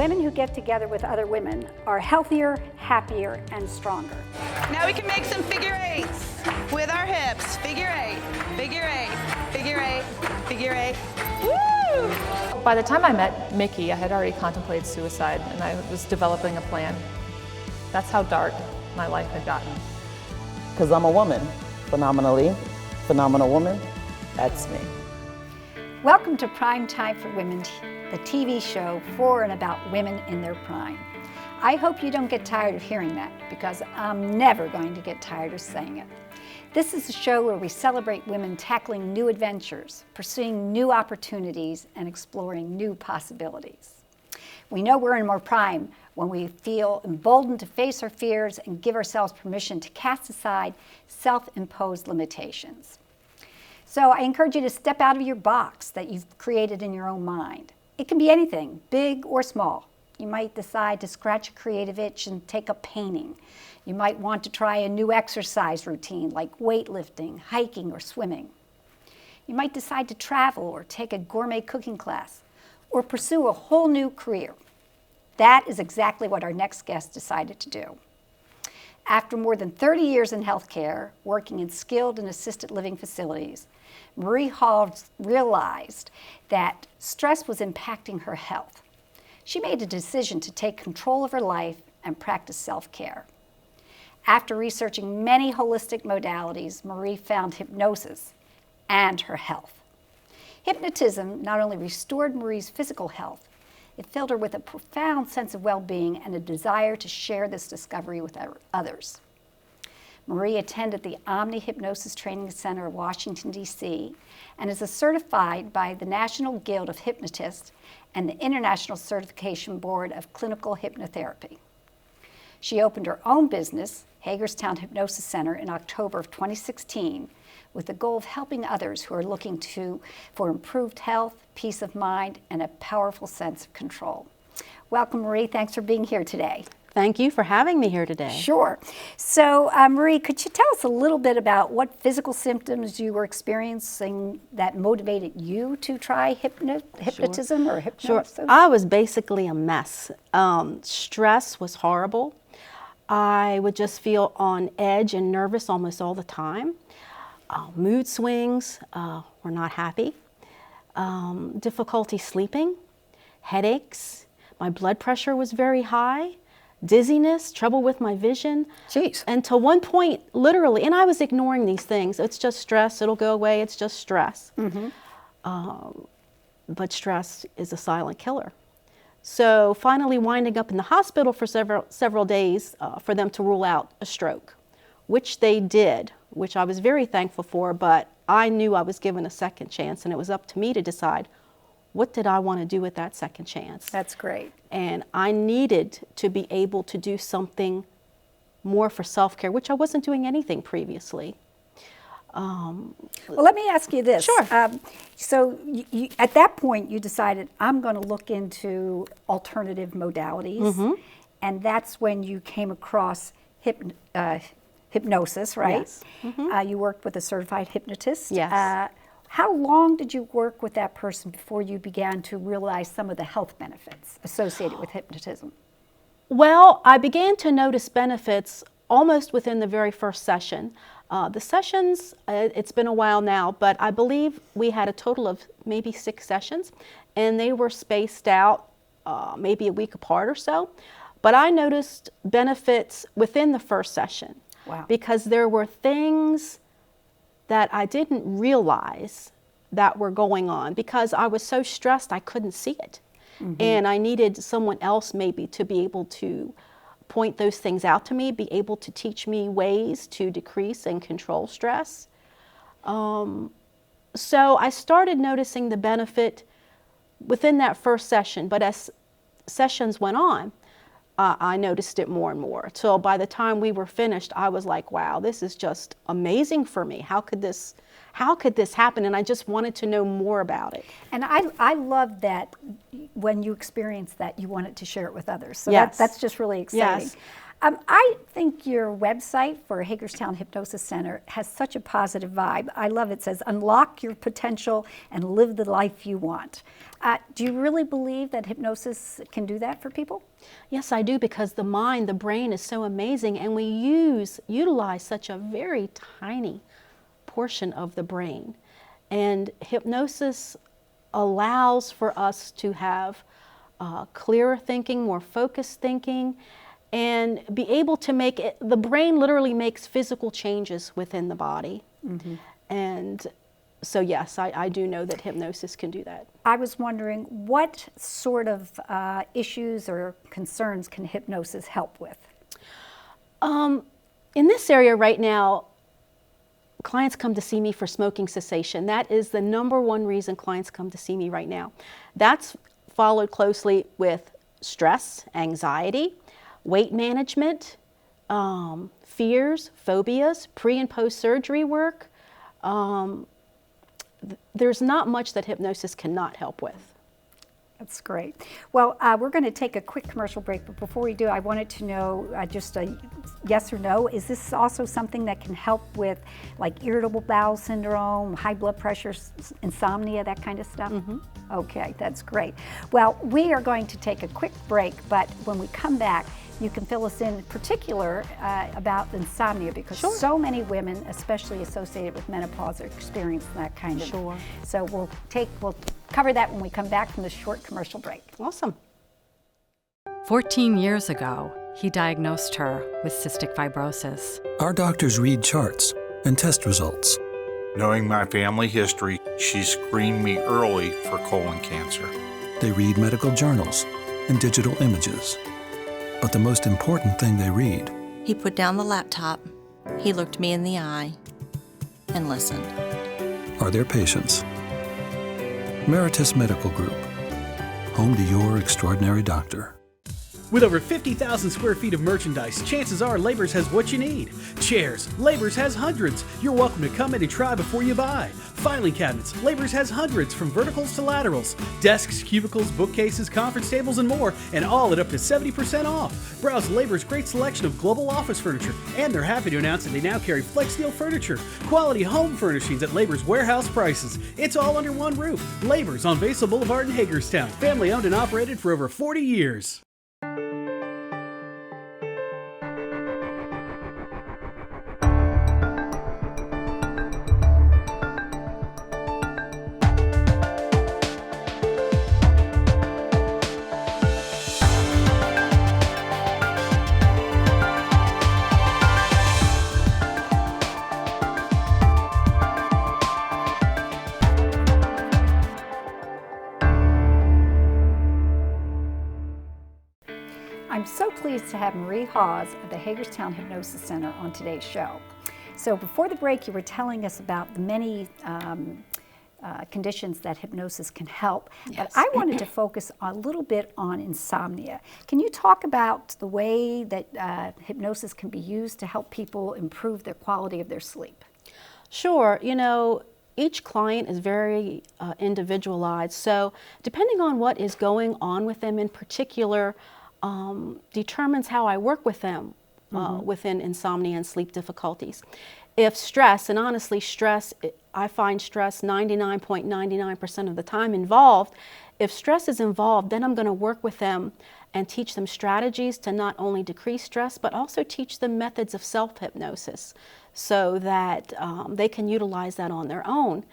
women who get together with other women are healthier, happier, and stronger. Now we can make some figure eights with our hips. Figure eight, figure eight, figure eight, figure eight. Woo! By the time I met Mickey, I had already contemplated suicide and I was developing a plan. That's how dark my life had gotten. Because I'm a woman, phenomenal woman, that's me. Welcome to Prime Time for Women, the TV show for and about women in their prime. I hope you don't get tired of hearing that, because I'm never going to get tired of saying it. This is a show where we celebrate women tackling new adventures, pursuing new opportunities, and exploring new possibilities. We know we're in more prime when we feel emboldened to face our fears and give ourselves permission to cast aside self-imposed limitations. So I encourage you to step out of your box that you've created in your own mind. It can be anything, big or small. You might decide to scratch a creative itch and take up painting. You might want to try a new exercise routine like weightlifting, hiking, or swimming. You might decide to travel or take a gourmet cooking class or pursue a whole new career. That is exactly what our next guest decided to do. After more than 30 years in healthcare, working in skilled and assisted living facilities, Marie Hall realized that stress was impacting her health. She made a decision to take control of her life and practice self-care. After researching many holistic modalities, Marie found hypnosis and her health. Hypnotism not only restored Marie's physical health, it filled her with a profound sense of well-being and a desire to share this discovery with others. Marie attended the Omni Hypnosis Training Center of Washington, D.C., and is certified by the National Guild of Hypnotists and the International Certification Board of Clinical Hypnotherapy. She opened her own business, Hagerstown Hypnosis Center, in October of 2016, with the goal of helping others who are looking for improved health, peace of mind, and a powerful sense of control. Welcome, Marie. Thanks for being here today. Thank you for having me here today. Sure. So, Marie, could you tell us a little bit about what physical symptoms you were experiencing that motivated you to try hypnotism or hypnosis? Sure. I was basically a mess. Stress was horrible. I would just feel on edge and nervous almost all the time. Mood swings, were not happy. Difficulty sleeping, headaches. My blood pressure was very high. Dizziness, trouble with my vision. Jeez. And to one point, literally, and I was ignoring these things. It's just stress, it'll go away, it's just stress. Mm-hmm. But stress is a silent killer. So finally winding up in the hospital for several days for them to rule out a stroke, which they did, which I was very thankful for, but I knew I was given a second chance, and it was up to me to decide, what did I want to do with that second chance? That's great. And I needed to be able to do something more for self-care, which I wasn't doing anything previously. Well, let me ask you this. Sure. So you, at that point, you decided, I'm going to look into alternative modalities. Mm-hmm. And that's when you came across hypnosis, right? Yes. Mm-hmm. You worked with a certified hypnotist. Yes. How long did you work with that person before you began to realize some of the health benefits associated with hypnotism? Well, I began to notice benefits almost within the very first session. The sessions, it's been a while now, but I believe we had a total of maybe 6 sessions, and they were spaced out maybe a week apart or so. But I noticed benefits within the first session. Wow. Because there were things that I didn't realize that were going on because I was so stressed I couldn't see it. Mm-hmm. And I needed someone else maybe to be able to point those things out to me, be able to teach me ways to decrease and control stress. So I started noticing the benefit within that first session, but as sessions went on, I noticed it more and more. So by the time we were finished, I was like, wow, this is just amazing for me. How could this happen? And I just wanted to know more about it. And I love that when you experienced that, you wanted to share it with others. So yes. that's just really exciting. Yes. I think your website for Hagerstown Hypnosis Center has such a positive vibe. I love it. It says, unlock your potential and live the life you want. Do you really believe that hypnosis can do that for people? Yes, I do, because the mind, the brain is so amazing, and we utilize such a very tiny portion of the brain. And hypnosis allows for us to have clearer thinking, more focused thinking, and be able to make it, the brain literally makes physical changes within the body. And so yes, I do know that hypnosis can do that. I was wondering, what sort of issues or concerns can hypnosis help with? In this area right now, clients come to see me for smoking cessation. That is the #1 reason clients come to see me right now. That's followed closely with stress, anxiety, weight management, fears, phobias, pre and post surgery work. There's not much that hypnosis cannot help with. That's great. Well, we're going to take a quick commercial break, but before we do, I wanted to know just a yes or no. Is this also something that can help with like irritable bowel syndrome, high blood pressure, insomnia, that kind of stuff? Okay, that's great. Well, we are going to take a quick break, but when we come back, you can fill us in particular about insomnia, because so many women, especially associated with menopause, are experiencing that kind of. So we'll cover that when we come back from this short commercial break. Awesome. 14 years ago, he diagnosed her with cystic fibrosis. Our doctors read charts and test results. Knowing my family history, she screened me early for colon cancer. They read medical journals and digital images. But the most important thing they read, he put down the laptop, he looked me in the eye, and listened. Are their patients. Meritus Medical Group, home to your extraordinary doctor. With over 50,000 square feet of merchandise, chances are Labors has what you need. Chairs, Labors has hundreds. You're welcome to come in and try before you buy. Filing cabinets, Labors has hundreds, from verticals to laterals. Desks, cubicles, bookcases, conference tables, and more, and all at up to 70% off. Browse Labor's great selection of global office furniture, and they're happy to announce that they now carry FlexSteel furniture, quality home furnishings at Labor's warehouse prices. It's all under one roof. Labor's on Vasel Boulevard in Hagerstown, family owned and operated for over 40 years. I'm so pleased to have Marie Hawes of the Hagerstown Hypnosis Center on today's show. So before the break, you were telling us about the many conditions that hypnosis can help, but I wanted to focus a little bit on insomnia. Can you talk about the way that hypnosis can be used to help people improve the quality of their sleep? Sure. You know, each client is very individualized, so depending on what is going on with them in particular, determines how I work with them within insomnia and sleep difficulties. If stress, and honestly stress, I find stress 99.99% of the time involved. If stress is involved, then I'm going to work with them and teach them strategies to not only decrease stress, but also teach them methods of self-hypnosis so that they can utilize that on their own.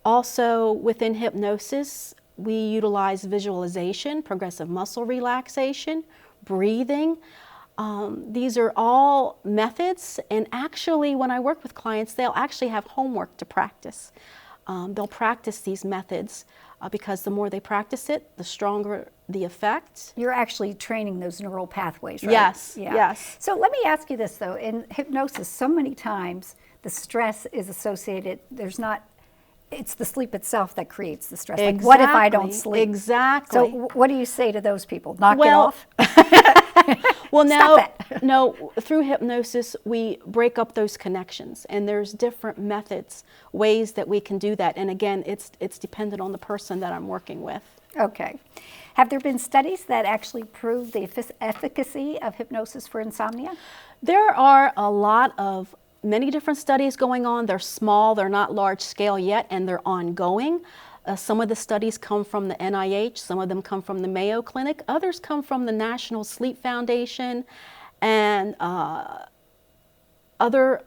Also, within hypnosis, we utilize visualization, progressive muscle relaxation, breathing. These are all methods, and actually when I work with clients, they'll actually have homework to practice. They'll practice these methods because the more they practice it, the stronger the effect. You're actually training those neural pathways, right? Yes, yes. So let me ask you this though, in hypnosis, so many times the stress is associated, it's the sleep itself that creates the stress. Exactly. Like, what if I don't sleep? Exactly. So what do you say to those people? Knock it off? Well, now, Stop it. no, through hypnosis, we break up those connections, and there's different methods, ways that we can do that. And again, it's dependent on the person that I'm working with. Okay. Have there been studies that actually prove the efficacy of hypnosis for insomnia? There are many different studies going on. They're small, they're not large scale yet, and they're ongoing. Some of the studies come from the NIH, some of them come from the Mayo Clinic, others come from the National Sleep Foundation and other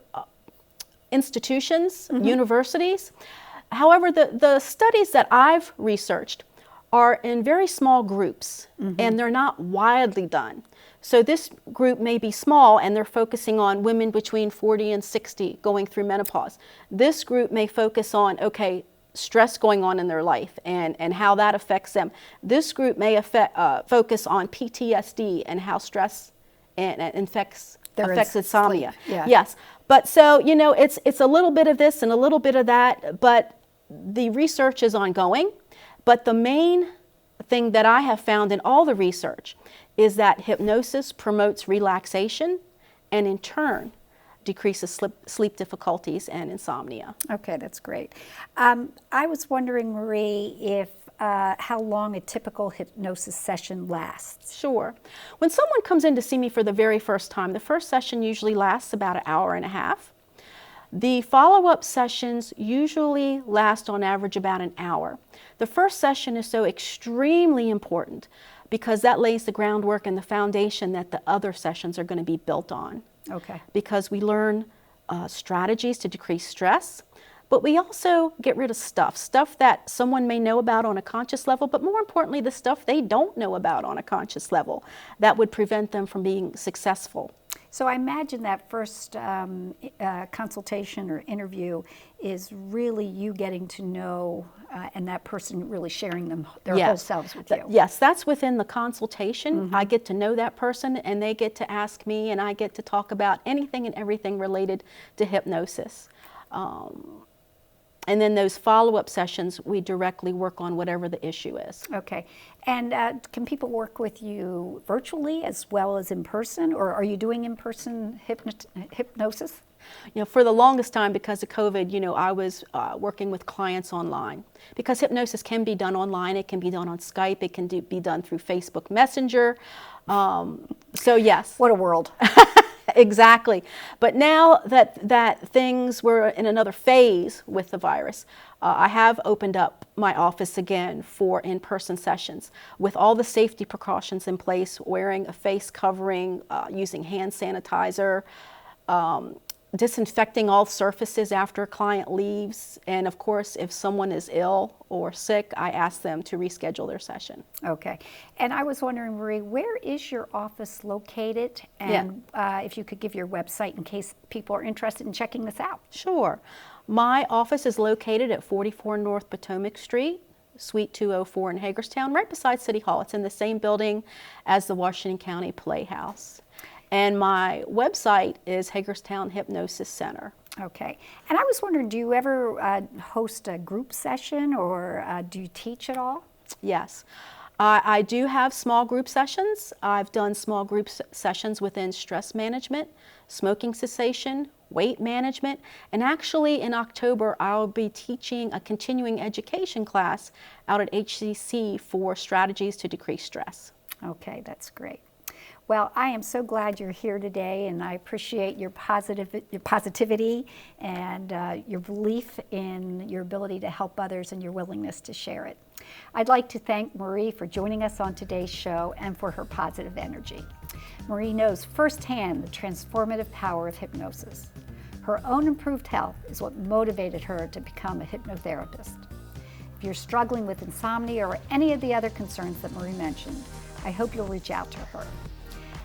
institutions, universities. However, the studies that I've researched are in very small groups, and they're not widely done. So this group may be small, and they're focusing on women between 40 and 60 going through menopause. This group may focus on, okay, stress going on in their life and how that affects them. This group may focus on PTSD and how stress affects insomnia. Yeah. Yes, but so, you know, it's a little bit of this and a little bit of that, but the research is ongoing. But the main thing that I have found in all the research is that hypnosis promotes relaxation and in turn decreases sleep difficulties and insomnia. Okay, that's great. I was wondering, Marie, if how long a typical hypnosis session lasts. Sure. When someone comes in to see me for the very first time, the first session usually lasts about an hour and a half. The follow-up sessions usually last on average about an hour. The first session is so extremely important because that lays the groundwork and the foundation that the other sessions are going to be built on. Okay. Because we learn strategies to decrease stress, but we also get rid of stuff that someone may know about on a conscious level, but more importantly, the stuff they don't know about on a conscious level that would prevent them from being successful. So I imagine that first consultation or interview is really you getting to know and that person really sharing their whole selves with you. Yes, that's within the consultation. I get to know that person and they get to ask me and I get to talk about anything and everything related to hypnosis. And then those follow-up sessions, we directly work on whatever the issue is. Okay. And can people work with you virtually as well as in person, or are you doing in-person hypnosis? You know, for the longest time, because of COVID, you know, I was working with clients online. Because hypnosis can be done online, it can be done on Skype, it can be done through Facebook Messenger. So yes. What a world. Exactly. But now that things were in another phase with the virus, I have opened up my office again for in-person sessions with all the safety precautions in place, wearing a face covering, using hand sanitizer, disinfecting all surfaces after a client leaves. And of course, if someone is ill or sick, I ask them to reschedule their session. Okay. And I was wondering, Marie, where is your office located? And if you could give your website in case people are interested in checking this out. Sure. My office is located at 44 North Potomac Street, Suite 204 in Hagerstown, right beside City Hall. It's in the same building as the Washington County Playhouse. And my website is Hagerstown Hypnosis Center. Okay. And I was wondering, do you ever host a group session or do you teach at all? Yes. I do have small group sessions. I've done small group sessions within stress management, smoking cessation, weight management, and actually in October I'll be teaching a continuing education class out at HCC for strategies to decrease stress. Okay, that's great. Well, I am so glad you're here today, and I appreciate your positivity and your belief in your ability to help others and your willingness to share it. I'd like to thank Marie for joining us on today's show and for her positive energy. Marie knows firsthand the transformative power of hypnosis. Her own improved health is what motivated her to become a hypnotherapist. If you're struggling with insomnia or any of the other concerns that Marie mentioned, I hope you'll reach out to her.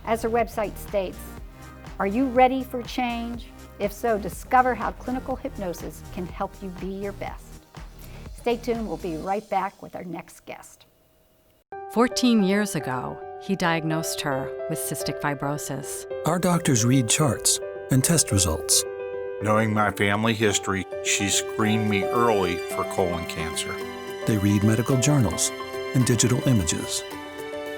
As her website states, are you ready for change? If so, discover how clinical hypnosis can help you be your best. Stay tuned, we'll be right back with our next guest. 14 years ago, he diagnosed her with cystic fibrosis. Our doctors read charts and test results. Knowing my family history, she screened me early for colon cancer. They read medical journals and digital images.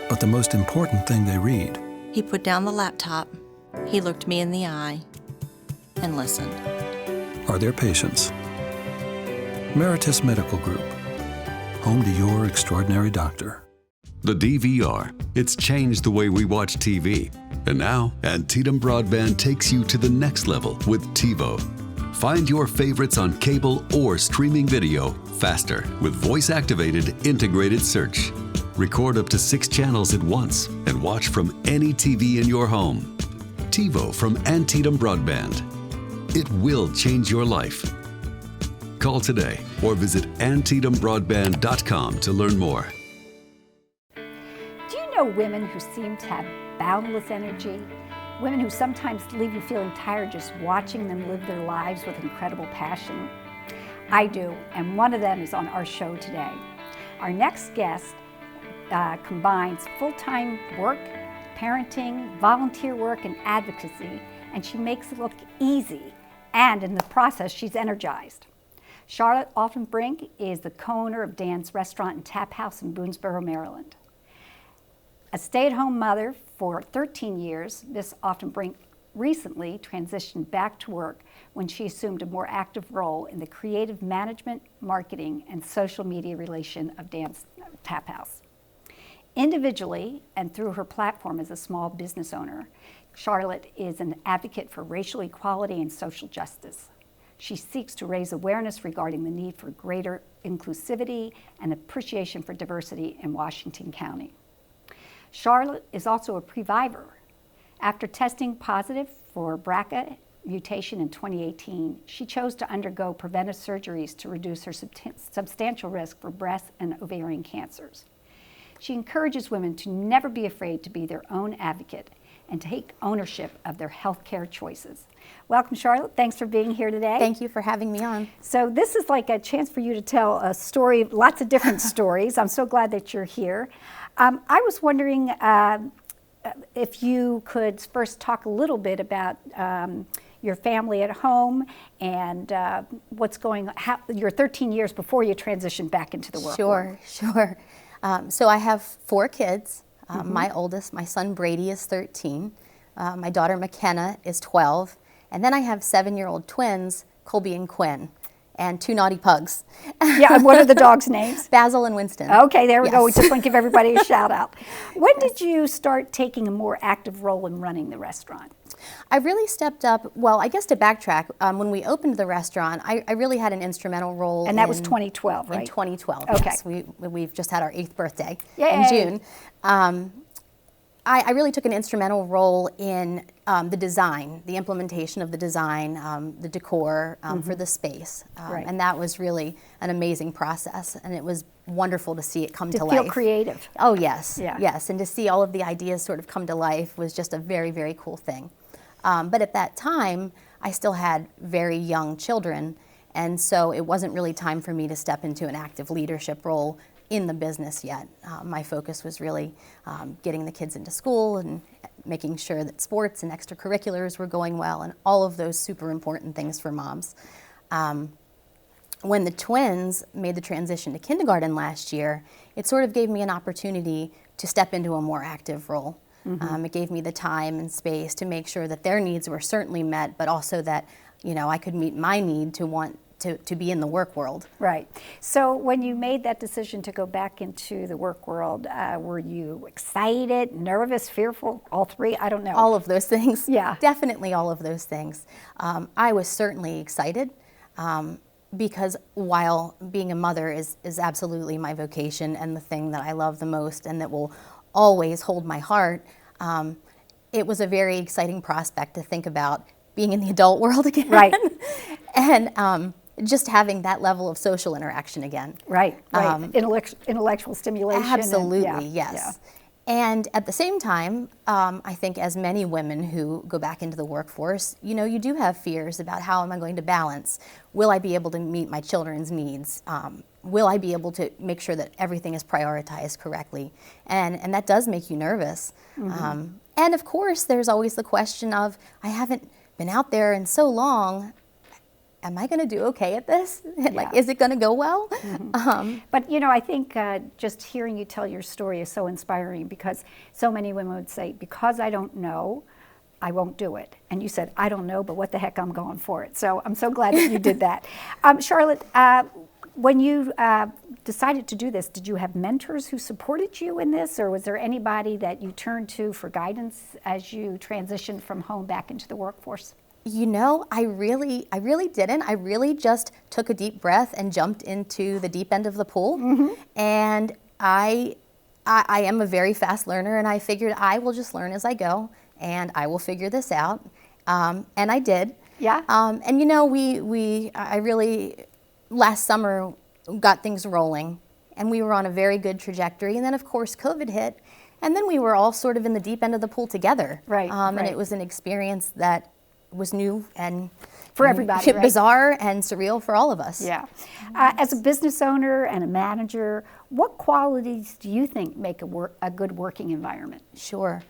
But the most important thing they read He put down the laptop, he looked me in the eye, and listened. Are there patients? Meritus Medical Group, home to your extraordinary doctor. The DVR, it's changed the way we watch TV. And now, Antietam Broadband takes you to the next level with TiVo. Find your favorites on cable or streaming video faster with voice-activated integrated search. Record up to 6 channels at once and watch from any TV in your home. TiVo from Antietam Broadband. It will change your life. Call today or visit AntietamBroadband.com to learn more. Do you know women who seem to have boundless energy? Women who sometimes leave you feeling tired just watching them live their lives with incredible passion? I do, and one of them is on our show today. Our next guest combines full-time work, parenting, volunteer work, and advocacy, and she makes it look easy, and in the process, she's energized. Charlotte Altenbrink is the co-owner of Dan's Restaurant and Tap House in Boonesboro, Maryland. A stay-at-home mother for 13 years, Ms. Altenbrink recently transitioned back to work when she assumed a more active role in the creative management, marketing, and social media relation of Dan's Tap House. Individually, and through her platform as a small business owner, Charlotte is an advocate for racial equality and social justice. She seeks to raise awareness regarding the need for greater inclusivity and appreciation for diversity in Washington County. Charlotte is also a previvor. After testing positive for BRCA mutation in 2018, she chose to undergo preventive surgeries to reduce her substantial risk for breast and ovarian cancers. She encourages women to never be afraid to be their own advocate and take ownership of their healthcare choices. Welcome, Charlotte. Thanks for being here today. Thank you for having me on. So this is like a chance for you to tell a story, lots of different stories. I'm so glad that you're here. I was wondering if you could first talk a little bit about your family at home and what's going on, your 13 years before you transitioned back into the work world. Sure. So I have 4 kids. My oldest, my son Brady, is 13. My daughter McKenna is 12. And then I have 7-year-old twins, Colby and Quinn, and 2 naughty pugs. Yeah, and what are the dogs' names? Basil and Winston. Okay, there we go. We just want to give everybody a shout out. When did you start taking a more active role in running the restaurant? I really stepped up, well, I guess to backtrack, when we opened the restaurant, I really had an instrumental role. And that was 2012, right? In 2012, okay. Yes. We've just had our 8th birthday Yay. in June. I really took an instrumental role in the design, the implementation of the design, the decor for the space. Right. And that was really an amazing process, and it was wonderful to see it come to life. To feel creative. Oh, yes. Yeah. Yes, and to see all of the ideas sort of come to life was just a very, very cool thing. But at that time, I still had very young children, and so it wasn't really time for me to step into an active leadership role in the business yet. My focus was really getting the kids into school and making sure that sports and extracurriculars were going well and all of those super important things for moms. When the twins made the transition to kindergarten last year, it sort of gave me an opportunity to step into a more active role. It gave me the time and space to make sure that their needs were certainly met, but also that, you know, I could meet my need to want to be in the work world. Right. So when you made that decision to go back into the work world, were you excited, nervous, fearful, all 3? I don't know. All of those things. Yeah. Definitely all of those things. I was certainly excited because while being a mother is absolutely my vocation and the thing that I love the most and that will always hold my heart, it was a very exciting prospect to think about being in the adult world again. Right. And just having that level of social interaction again. Right. Intellectual stimulation. Absolutely, yes. Yeah. And at the same time, I think as many women who go back into the workforce, you know, you do have fears about how am I going to balance? Will I be able to meet my children's needs? Will I be able to make sure that everything is prioritized correctly? And that does make you nervous. And of course, there's always the question of, I haven't been out there in so long, am I going to do okay at this? Like, is it going to go well? But you know, I think just hearing you tell your story is so inspiring, because so many women would say, because I don't know, I won't do it. And you said, I don't know, but what the heck, I'm going for it. So I'm so glad that you did that. Charlotte, when you decided to do this, did you have mentors who supported you in this, or was there anybody that you turned to for guidance as you transitioned from home back into the workforce? You know, I really didn't. I really just took a deep breath and jumped into the deep end of the pool. And I am a very fast learner, and I figured I will just learn as I go, and I will figure this out. And I did. Yeah. And you know, I really, last summer, got things rolling, and we were on a very good trajectory. And then, of course, COVID hit, and then we were all sort of in the deep end of the pool together. Right. And it was an experience that was new and for everybody, right? Bizarre and surreal for all of us. Yeah. As a business owner and a manager, what qualities do you think make a good working environment? Sure.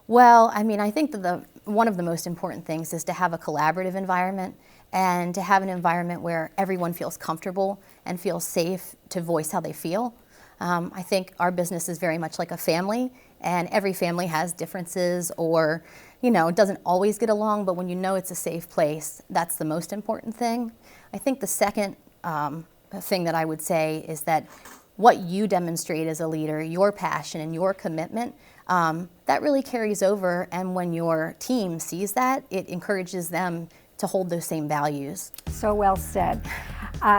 Well, I mean, I think that one of the most important things is to have a collaborative environment, and to have an environment where everyone feels comfortable and feels safe to voice how they feel. I think our business is very much like a family, and every family has differences, or, you know, it doesn't always get along, but when you know it's a safe place, that's the most important thing. I think the second thing that I would say is that what you demonstrate as a leader, your passion and your commitment, that really carries over, and when your team sees that, it encourages them to hold those same values. So well said.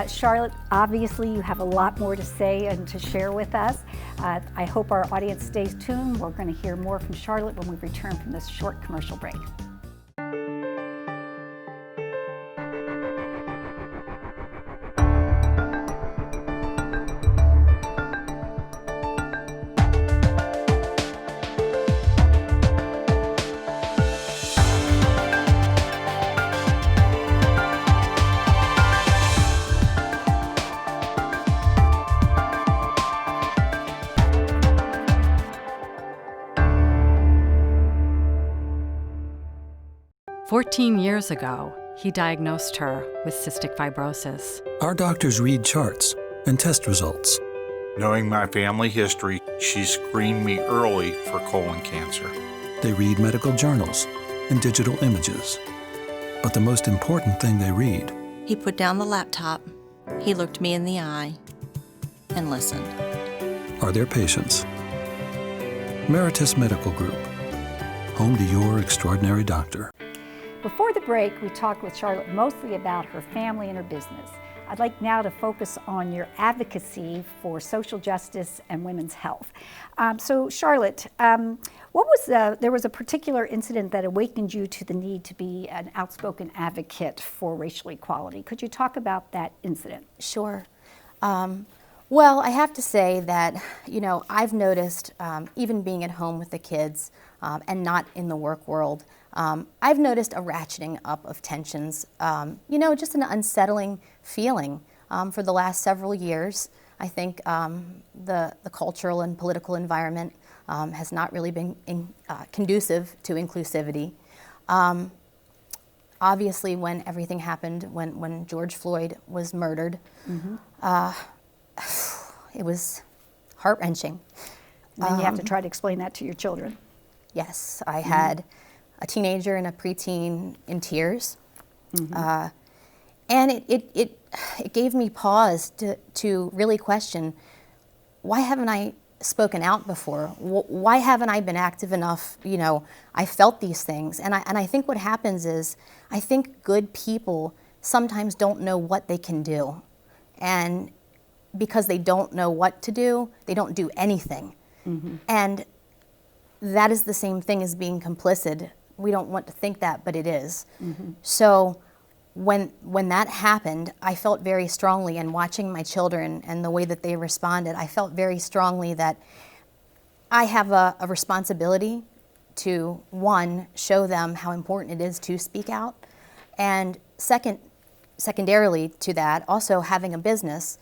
Charlotte, obviously you have a lot more to say and to share with us. I hope our audience stays tuned. We're going to hear more from Charlotte when we return from this short commercial break. "14 years ago, he diagnosed her with cystic fibrosis. Our doctors read charts and test results. Knowing my family history, she screened me early for colon cancer. They read medical journals and digital images. But the most important thing they read, He put down the laptop, he looked me in the eye, and listened. are their patients. Meritus Medical Group, home to your extraordinary doctor. Before the break, we talked with Charlotte mostly about her family and her business. I'd like now to focus on your advocacy for social justice and women's health. So Charlotte, there was a particular incident that awakened you to the need to be an outspoken advocate for racial equality. Could you talk about that incident? Sure. Well, I have to say that, you know, I've noticed, even being at home with the kids and not in the work world, I've noticed a ratcheting up of tensions, you know, just an unsettling feeling for the last several years. I think the cultural and political environment has not really been conducive to inclusivity. Obviously, when everything happened, when George Floyd was murdered, it was heart-wrenching. And you have to try to explain that to your children. Yes, I had a teenager and a preteen in tears. And it gave me pause to really question, why haven't I spoken out before? Why haven't I been active enough? You know, I felt these things. And I think what happens is, I think good people sometimes don't know what they can do. And because they don't know what to do, they don't do anything. And that is the same thing as being complicit. We don't want to think that, but it is. So when that happened, I felt very strongly, and watching my children and the way that they responded, I felt very strongly that I have a responsibility to, one, show them how important it is to speak out, and secondarily to that, also having a business,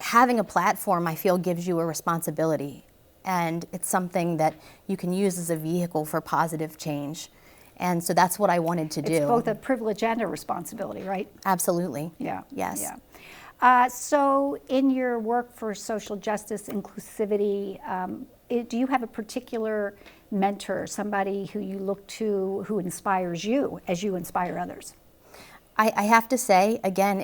having a platform, I feel, gives you a responsibility. And it's something that you can use as a vehicle for positive change. And so that's what I wanted to do. It's both a privilege and a responsibility, right? Absolutely. Yeah. Yes. Yeah. So in your work for social justice, inclusivity, do you have a particular mentor, somebody who you look to who inspires you as you inspire others? I have to say, again,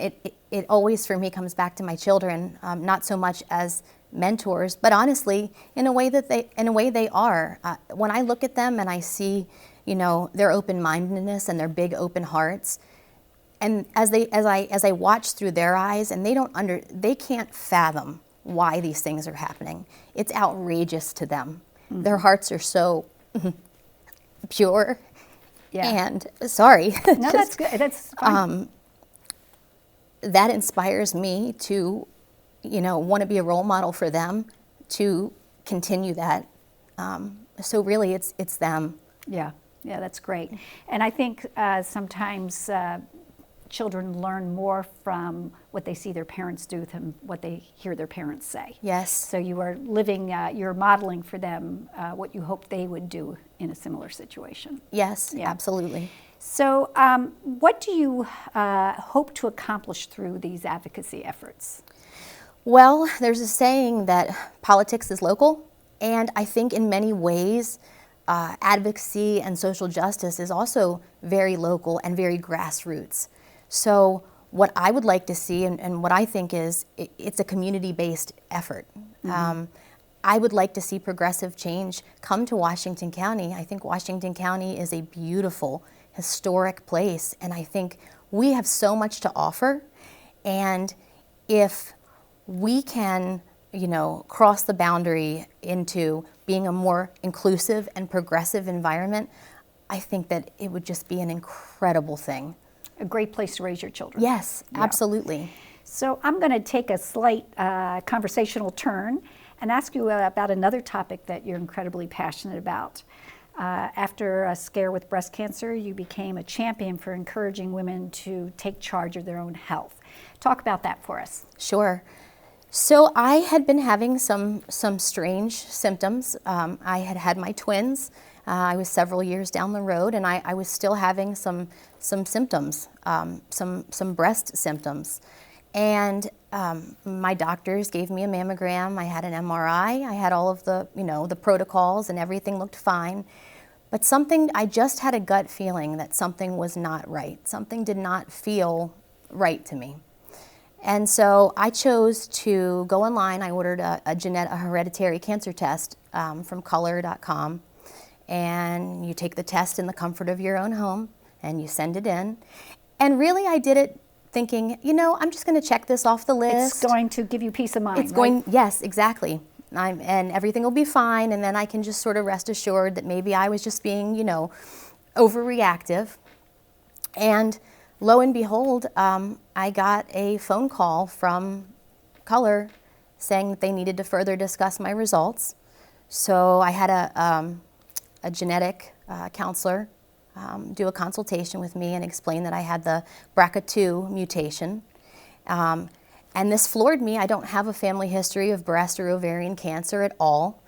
it always for me comes back to my children, not so much as mentors, but honestly, in a way they are. When I look at them and I see, their open-mindedness and their big open hearts, and as I watch through their eyes, and they can't fathom why these things are happening. It's outrageous to them. Mm-hmm. Their hearts are so pure. Yeah. And sorry. No, that's good. That's fine. That inspires me to, want to be a role model for them, to continue that. So really, it's them. Yeah, that's great. And I think sometimes children learn more from what they see their parents do than what they hear their parents say. Yes. So you are you're modeling for them what you hope they would do in a similar situation. Yes, yeah. Absolutely. So what do you hope to accomplish through these advocacy efforts? Well, there's a saying that politics is local, and I think in many ways advocacy and social justice is also very local and very grassroots. So what I would like to see, and what I think is, it's a community-based effort. Mm-hmm. I would like to see progressive change come to Washington County. I think Washington County is a beautiful, historic place, and I think we have so much to offer. And if we can, cross the boundary into being a more inclusive and progressive environment, I think that it would just be an incredible thing. A great place to raise your children. Yes, yeah. Absolutely. So I'm going to take a slight conversational turn and ask you about another topic that you're incredibly passionate about. After a scare with breast cancer, you became a champion for encouraging women to take charge of their own health. Talk about that for us. Sure. So I had been having some strange symptoms. I had my twins. I was several years down the road, and I was still having some symptoms, some breast symptoms. And my doctors gave me a mammogram. I had an MRI. I had all of the, the protocols, and everything looked fine. But I just had a gut feeling that something was not right. Something did not feel right to me. And so I chose to go online. I ordered a hereditary cancer test from Color.com. And you take the test in the comfort of your own home, and you send it in. And really, I did it thinking, I'm just going to check this off the list. It's going to give you peace of mind. It's going, yes, exactly. And everything will be fine, and then I can just sort of rest assured that maybe I was just being, overreactive. And lo and behold, I got a phone call from Color saying that they needed to further discuss my results. So I had a genetic counselor do a consultation with me and explain that I had the BRCA2 mutation. And this floored me. I don't have a family history of breast or ovarian cancer at all.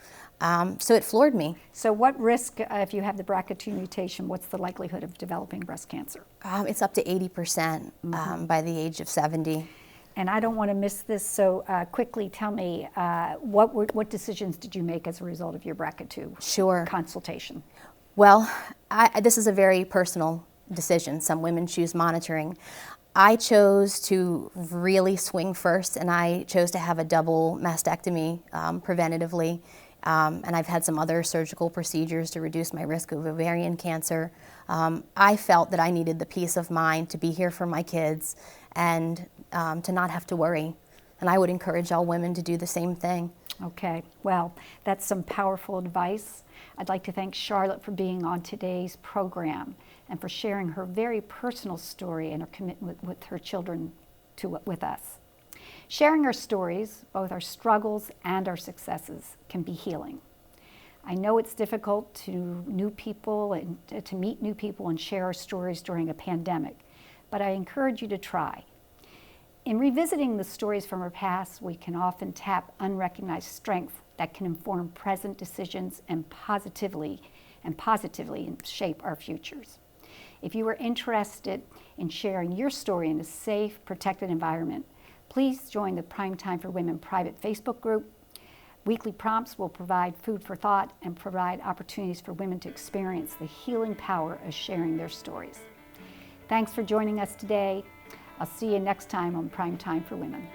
So it floored me. So what risk, if you have the BRCA2 mutation, what's the likelihood of developing breast cancer? It's up to 80% by the age of 70. And I don't want to miss this, so quickly tell me, what decisions did you make as a result of your BRCA2 consultation? Well, this is a very personal decision. Some women choose monitoring. I chose to really swing first, and I chose to have a double mastectomy preventatively. And I've had some other surgical procedures to reduce my risk of ovarian cancer. I felt that I needed the peace of mind to be here for my kids and to not have to worry. And I would encourage all women to do the same thing. Okay, well, that's some powerful advice. I'd like to thank Charlotte for being on today's program and for sharing her very personal story and her commitment with her children with us. Sharing our stories, both our struggles and our successes, can be healing. I know it's difficult to new people and to meet new people and share our stories during a pandemic, but I encourage you to try. In revisiting the stories from our past, we can often tap unrecognized strength that can inform present decisions and positively and positively shape our futures. If you are interested in sharing your story in a safe, protected environment, please join the Primetime for Women private Facebook group. Weekly prompts will provide food for thought and provide opportunities for women to experience the healing power of sharing their stories. Thanks for joining us today. I'll see you next time on Primetime for Women.